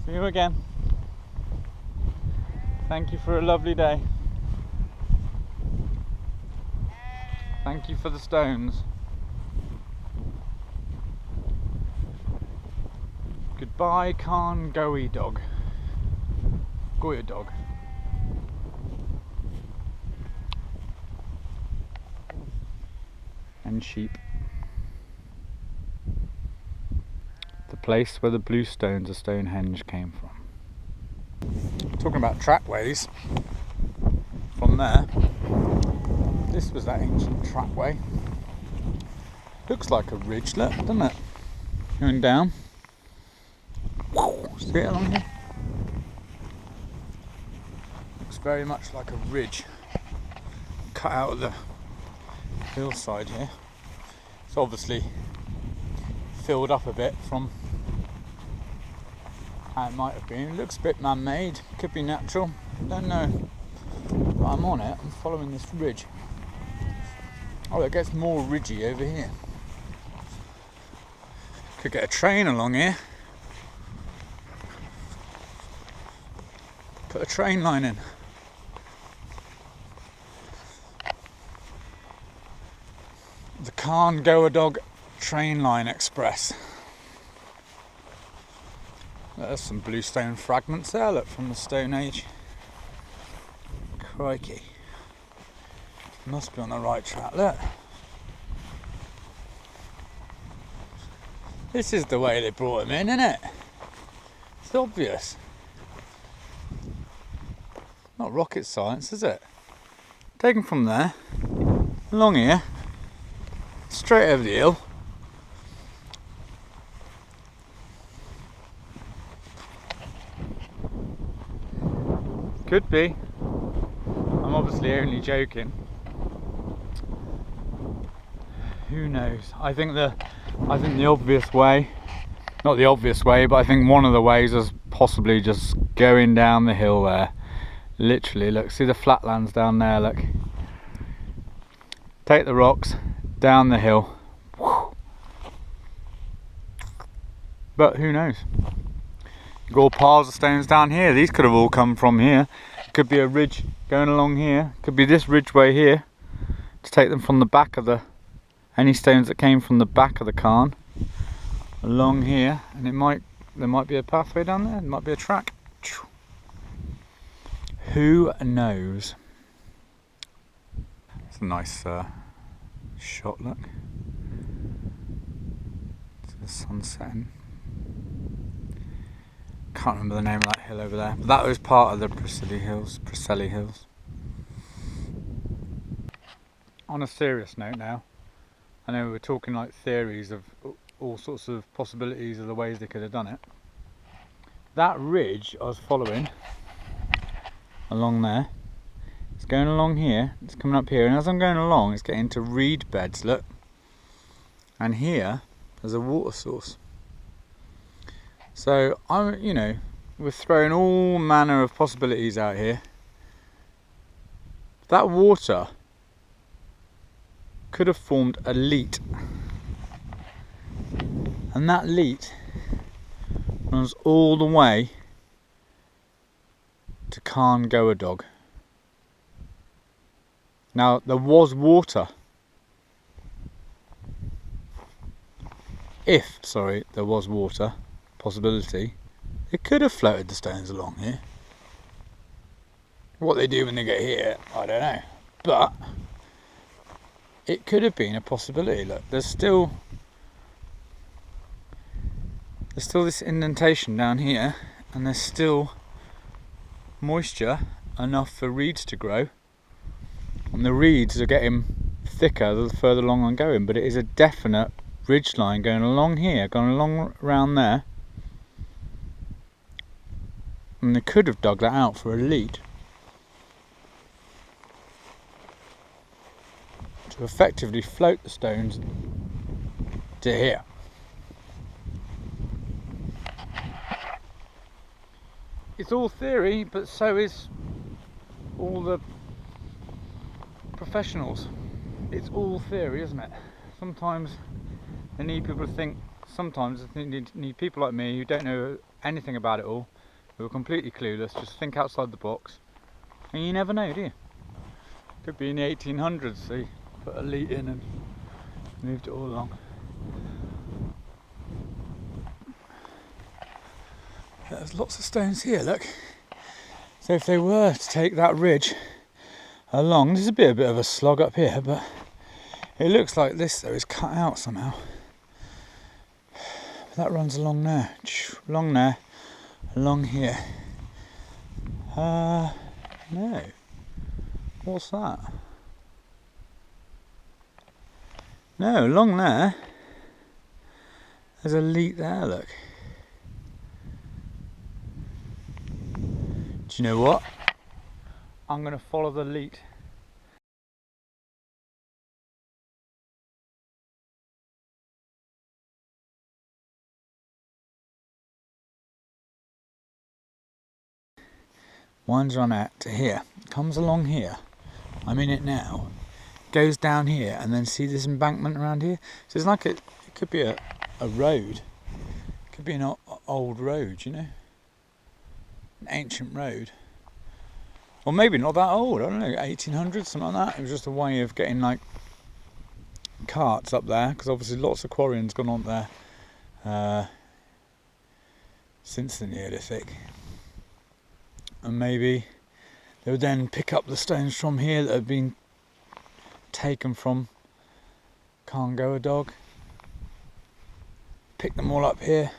See you again. Thank you for a lovely day. Thank you for the stones. Goodbye, Carn Goedog. Goedog. And sheep. The place where the Bluestones of Stonehenge came from. Talking about trackways, from there, this was that ancient trackway. Looks like a ridge, look, doesn't it? Going down. See it along here? Looks very much like a ridge cut out of the hillside here. It's obviously filled up a bit from how it might have been. It looks a bit man-made, could be natural, don't know. But I'm on it, I'm following this ridge. Oh, it gets more ridgy over here. Could get a train along here. Put a train line in. The Carn Goedog train line express. There's some bluestone fragments there, look, from the Stone Age. Crikey. Must be on the right track, look. This is the way they brought him in, isn't it? It's obvious. Not rocket science, is it? Take him from there, along here, straight over the hill. Could be. I'm obviously only joking. Who knows? I think the obvious way, not the obvious way, but I think one of the ways is possibly just going down the hill there. Literally, look, see the flatlands down there, look. Take the rocks down the hill. But who knows? You've got all piles of stones down here. These could have all come from here. Could be a ridge going along here. Could be this ridgeway here. To take them from the back of the, any stones that came from the back of the cairn along here, and there might be a pathway down there. There might be a track. Who knows? It's a nice shot, look. It's the sun setting. Can't remember the name of that hill over there, but that was part of the Preseli Hills. On a serious note now, I know we're talking like theories of all sorts of possibilities of the ways they could have done it. That ridge I was following along there, it's going along here, it's coming up here, and as I'm going along it's getting to reed beds, look, and here there's a water source. So we're throwing all manner of possibilities out here. That water could have formed a leat, and that leat runs all the way to Carn Goedog. Now there was water. There was water, possibility, they could have floated the stones along here. What they do when they get here, I don't know. But it could have been a possibility. Look, there's still this indentation down here, and there's still moisture enough for reeds to grow, and the reeds are getting thicker the further along I'm going, but it is a definite ridge line going along here, going along around there, and they could have dug that out for a lead to effectively float the stones to here. It's all theory, but so is all the professionals. It's all theory, isn't it? Sometimes they need people to think, sometimes they need people like me who don't know anything about it all We were completely clueless, just think outside the box. And you never know, do you? Could be in the 1800s, so you put a lead in and moved it all along. There's lots of stones here, look. So if they were to take that ridge along, this is a bit of a slog up here, but it looks like this though is cut out somehow. But that runs along there, along here. No. What's that? No, along there. There's a leak there, look. Do you know what? I'm going to follow the lead. Winds run out to here, comes along here. I'm in it now. Goes down here, and then see this embankment around here. So it's like it could be a road. It could be an old road, you know, an ancient road. Or maybe not that old, I don't know, 1800s, something like that. It was just a way of getting like carts up there, because obviously lots of quarrying's gone on there since the Neolithic. And maybe they would then pick up the stones from here that have been taken from Carn Goedog, pick them all up here,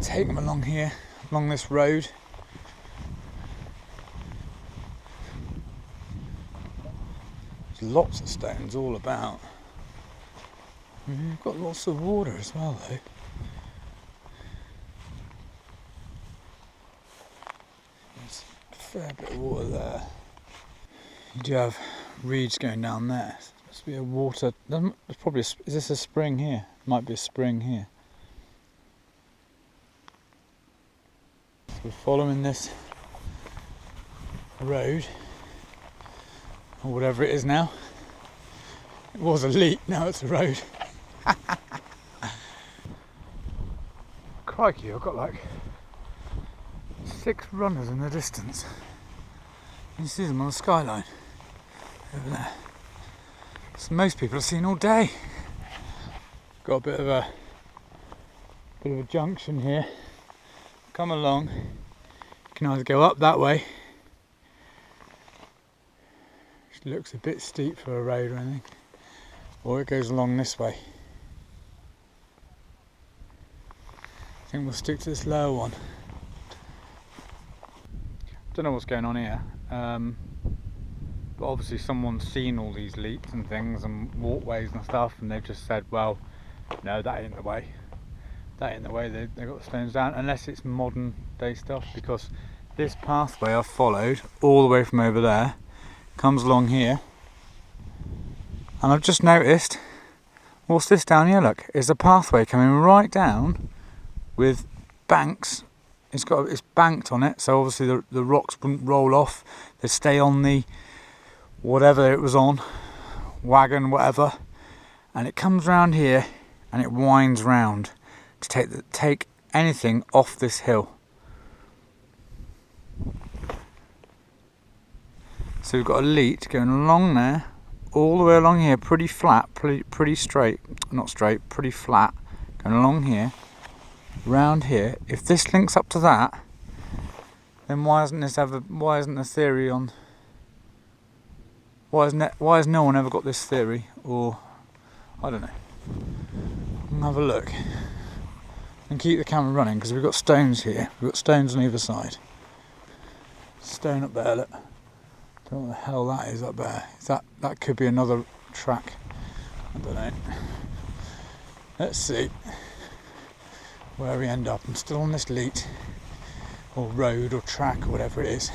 take them along here, along this road. There's lots of stones all about. We've got lots of water as well though. There's a fair bit of water there. You do have reeds going down there. There must be a water. There's probably is this a spring here? Might be a spring here. So we're following this road, or whatever it is now. It was a leak, now it's a road. Crikey, I've got like 6 runners in the distance. You see them on the skyline over there. So most people have seen all day. Got a bit of a junction here. Come along. You can either go up that way, which looks a bit steep for a road or anything, or it goes along this way. I think we'll stick to this lower one. Don't know what's going on here, but obviously someone's seen all these leaks and things and walkways and stuff, and they've just said, well, no, that ain't the way. That ain't the way. They got the stones down, unless it's modern day stuff, because this pathway I've followed all the way from over there comes along here, and I've just noticed, what's this down here? Look, it's a pathway coming right down with banks. It's banked on it, so obviously the rocks wouldn't roll off. They'd stay on the whatever it was on, wagon, whatever, and it comes round here and it winds round to take anything off this hill. So we've got a lead going along there, all the way along here, pretty flat, pretty straight, not straight, pretty flat, going along here, round here. If this links up to that, then why isn't the theory on? Why has no one ever got this theory? Or I don't know. We'll have a look and keep the camera running, because we've got stones here. We've got stones on either side. Stone up there, look. Don't know what the hell that is up there. That could be another track. I don't know. Let's see where we end up. I'm still on this lead, or road, or track, or whatever it is.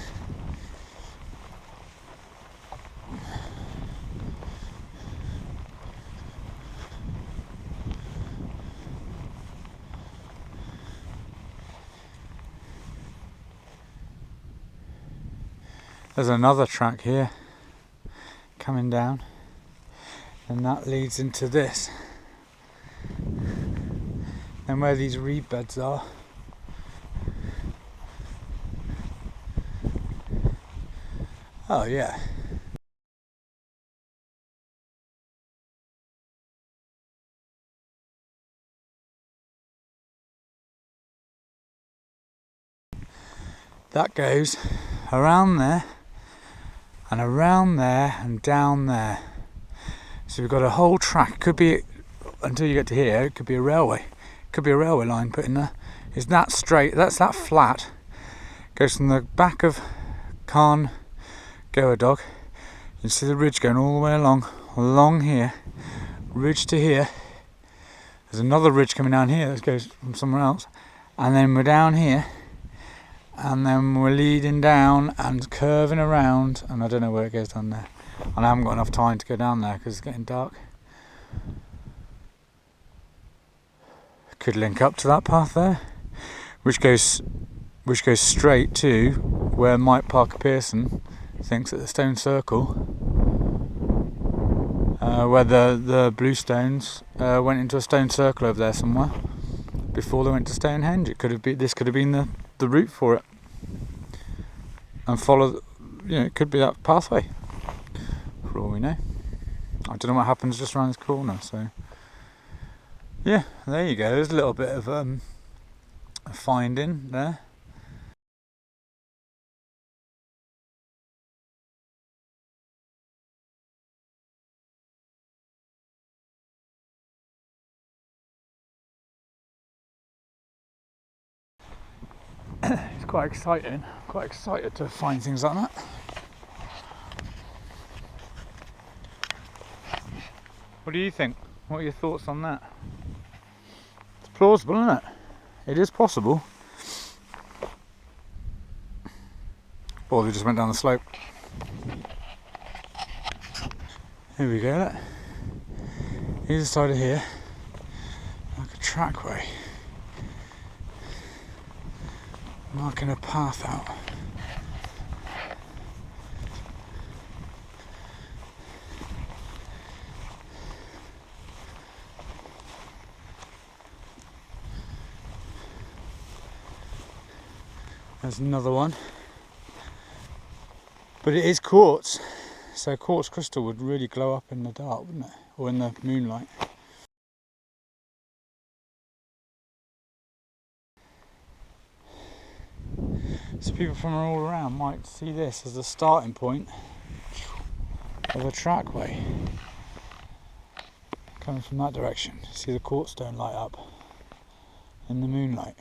There's another track here coming down, and that leads into this. And where these reed beds are, Oh yeah. That goes around there and around there and down there. So we've got a whole track. Could be, until you get to here, it could be a railway. Could be a railway line put in there. Is that straight? That's that flat. Goes from the back of Carn Goedog. You can see the ridge going all the way along here, ridge to here. There's another ridge coming down here that goes from somewhere else, and then we're down here, and then we're leading down and curving around, and I don't know where it goes down there, and I haven't got enough time to go down there because it's getting dark. Could link up to that path there, which goes straight to where Mike Parker Pearson thinks that the stone circle, where the Bluestones went into a stone circle over there somewhere before they went to Stonehenge. This could have been the route for it, and follow. It could be that pathway. For all we know, I don't know what happens just around this corner. So yeah, there you go. There's a little bit of a finding there. It's quite exciting. Quite excited to find things like that. What do you think? What are your thoughts on that? It's plausible, isn't it? It is possible. Or they just went down the slope. Here we go, look. Either side of here, like a trackway. Marking a path out. There's another one. But it is quartz, so quartz crystal would really glow up in the dark, wouldn't it? Or in the moonlight. So people from all around might see this as the starting point of a trackway coming from that direction. See the quartz stone light up in the moonlight.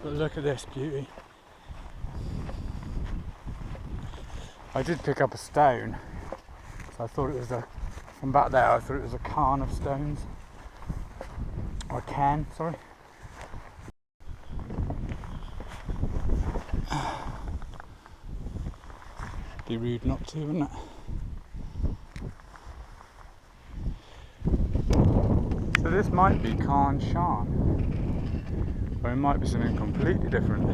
But look at this beauty. I did pick up a stone, so I thought it was from back there I thought it was a cairn of stones. Or a cairn, sorry. Be rude not to, wouldn't it? So this might be Carn Goedog, or it might be something completely different.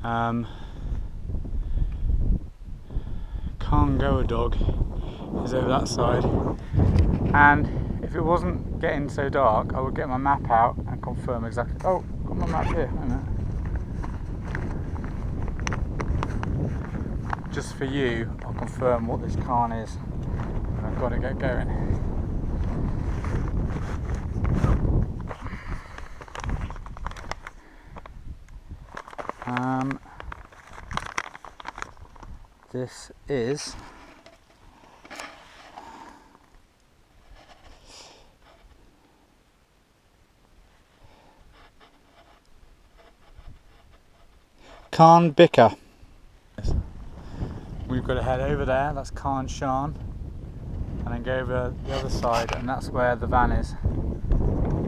Carn Goedog is over that side, and if it wasn't getting so dark I would get my map out and confirm exactly. Oh, got my map here, wait a minute. just for you, I'll confirm what this Carn is. And I've got to get going. This is Carn Goedog. We've got to head over there, that's Carn Goedog, and then go over the other side, and that's where the van is.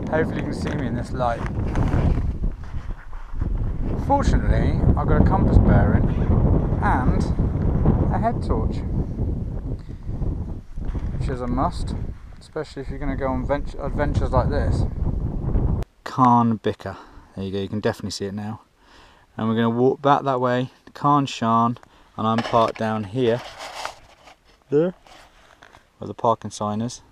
Hopefully you can see me in this light. Fortunately, I've got a compass bearing and a head torch, which is a must, especially if you're going to go on adventures like this. Carn Goedog, there you go, you can definitely see it now. And we're going to walk back that way to Carn Goedog, and I'm parked down here, there, where the parking sign is,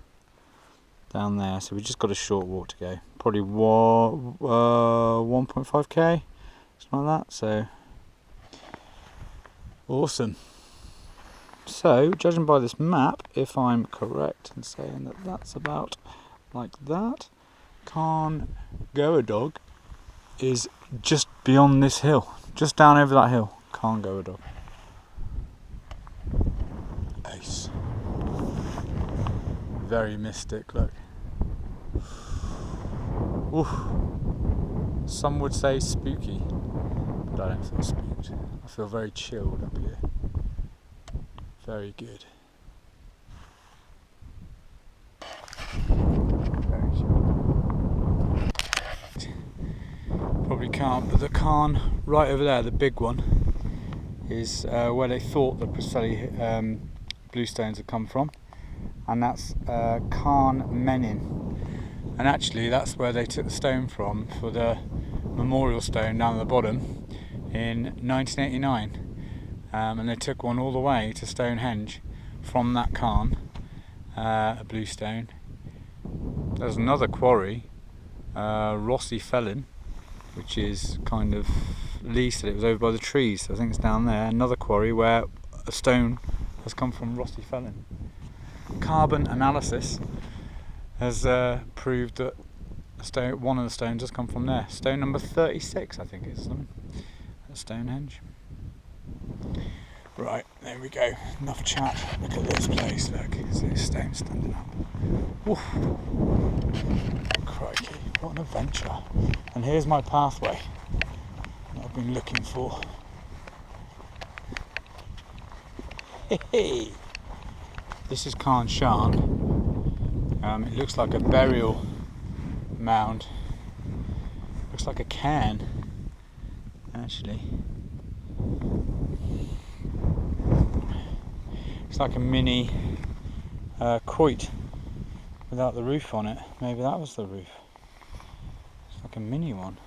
down there. So we've just got a short walk to go, probably 1.5k, something like that. So awesome. So judging by this map, if I'm correct in saying that that's about like that, Carn Goedog is just beyond this hill, just down over that hill. Carn Goedog. Ace. Very mystic, look. Oof. Some would say spooky, but I don't feel spooked. I feel very chilled up here. Very good. Very chilled. Probably can't, but the Carn right over there, the big one, is where they thought the Preseli Bluestones had come from, and that's Carn Menin, and actually that's where they took the stone from for the memorial stone down at the bottom in 1989, and they took one all the way to Stonehenge from that Carn, a bluestone. There's another quarry, Rossi Felon, which is kind of, Lee said it was over by the trees, so I think it's down there. Another quarry where a stone has come from Rossi Felon. Carbon analysis has proved that one of the stones has come from there. Stone number 36, I think it is, at Stonehenge. Right, there we go. Enough chat. Look at this place, look. See this stone standing up. Woof. Crikey, what an adventure. And here's my pathway that I've been looking for. Hey, this is Carn Goedog. It looks like a burial mound. Looks like a cairn, actually. It's like a mini quoit without the roof on it. Maybe that was the roof. It's like a mini one.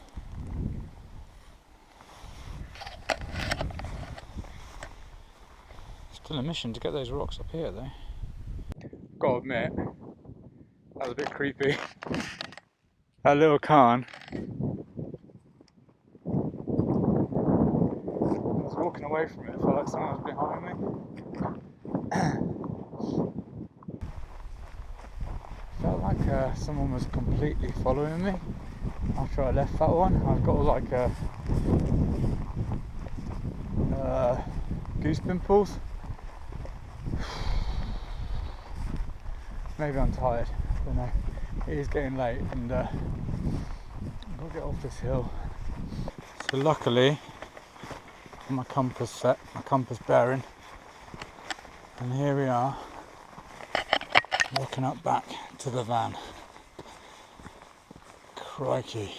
Still a mission to get those rocks up here though. Gotta admit, that was a bit creepy. That little Carn. I was walking away from it, I felt like someone was behind me. Felt like someone was completely following me after I left that one. I've got like goose pimples. Maybe I'm tired, I don't know. It is getting late and I've got to get off this hill. So luckily, my compass set, my compass bearing, and here we are, walking up back to the van. Crikey.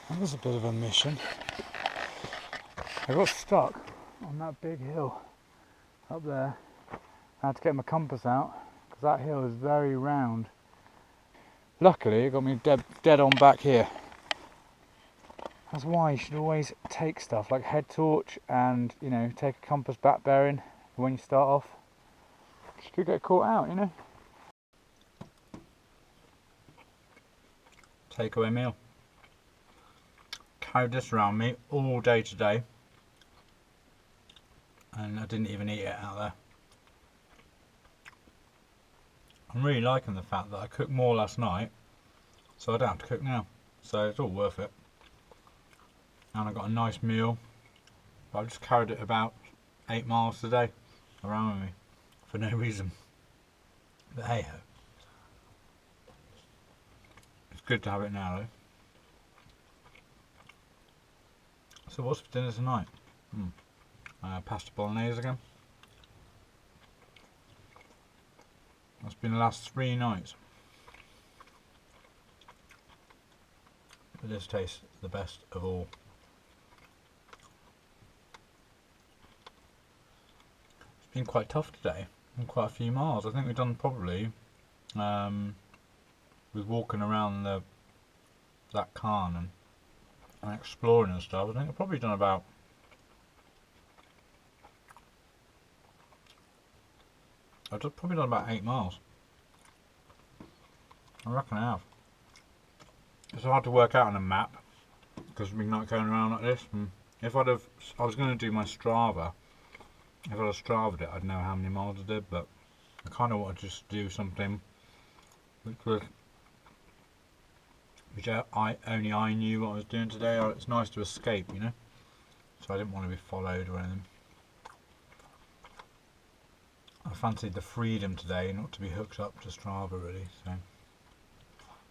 That was a bit of a mission. I got stuck on that big hill up there. I had to get my compass out because that hill is very round. Luckily, it got me dead on back here. That's why you should always take stuff like head torch and, you know, take a compass back bearing when you start off. You could get caught out, you know. Takeaway meal. Carried this around me all day today. and I didn't even eat it out there. I'm really liking the fact that I cooked more last night, so I don't have to cook now. So it's all worth it. And I got a nice meal. I just carried it about 8 miles today around with me for no reason. But hey ho. It's good to have it now though. So what's for dinner tonight? Pasta bolognese again. That's been the last 3 nights. But this tastes the best of all. It's been quite tough today, and quite a few miles. I think we've done probably, with walking around that Carn and exploring and stuff, I think I've probably done about probably done about 8 miles. I reckon I have. It's hard to work out on a map because we're not going around like this. And if I was going to do my Strava. If I'd have Strava'd it, I'd know how many miles I did. But I kind of want to just do something which only I knew what I was doing today. It's nice to escape, you know. So I didn't want to be followed or anything. I fancied the freedom today, not to be hooked up to Strava really. So,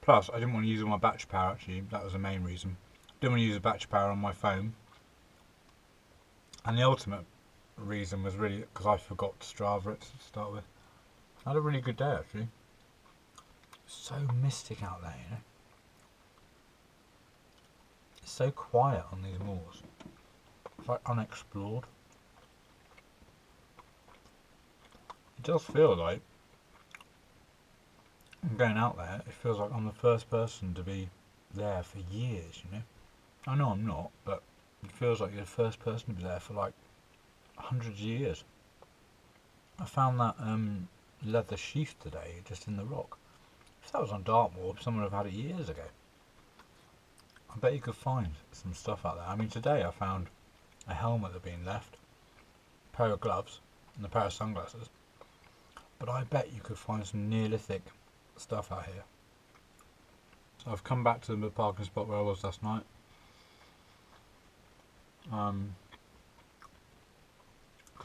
plus I didn't want to use all my battery power. Actually, that was the main reason. I didn't want to use the battery power on my phone. And the ultimate reason was really because I forgot to Strava it to start with. I had a really good day actually. It's so mystic out there, you know. It's so quiet on these moors. It's like unexplored. It does feel like I'm going out there. It feels like I'm the first person to be there for years, you know. I know I'm not, but it feels like you're the first person to be there for like hundreds of years. I found that leather sheath today, just in the rock. If that was on Dartmoor, someone would have had it years ago. I bet you could find some stuff out there. I mean, today I found a helmet that had been left, a pair of gloves, and a pair of sunglasses. But I bet you could find some Neolithic stuff out here. So I've come back to the parking spot where I was last night. Because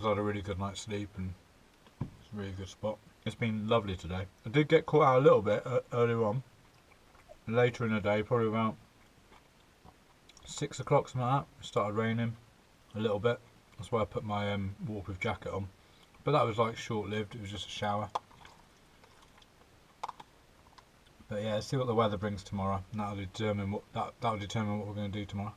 I had a really good night's sleep and it's a really good spot. It's been lovely today. I did get caught out a little bit earlier on. Later in the day, probably about 6 o'clock, something like that. It started raining a little bit. That's why I put my waterproof jacket on. But that was like short-lived. It was just a shower. But yeah, let's see what the weather brings tomorrow, and that'll determine what we're going to do tomorrow.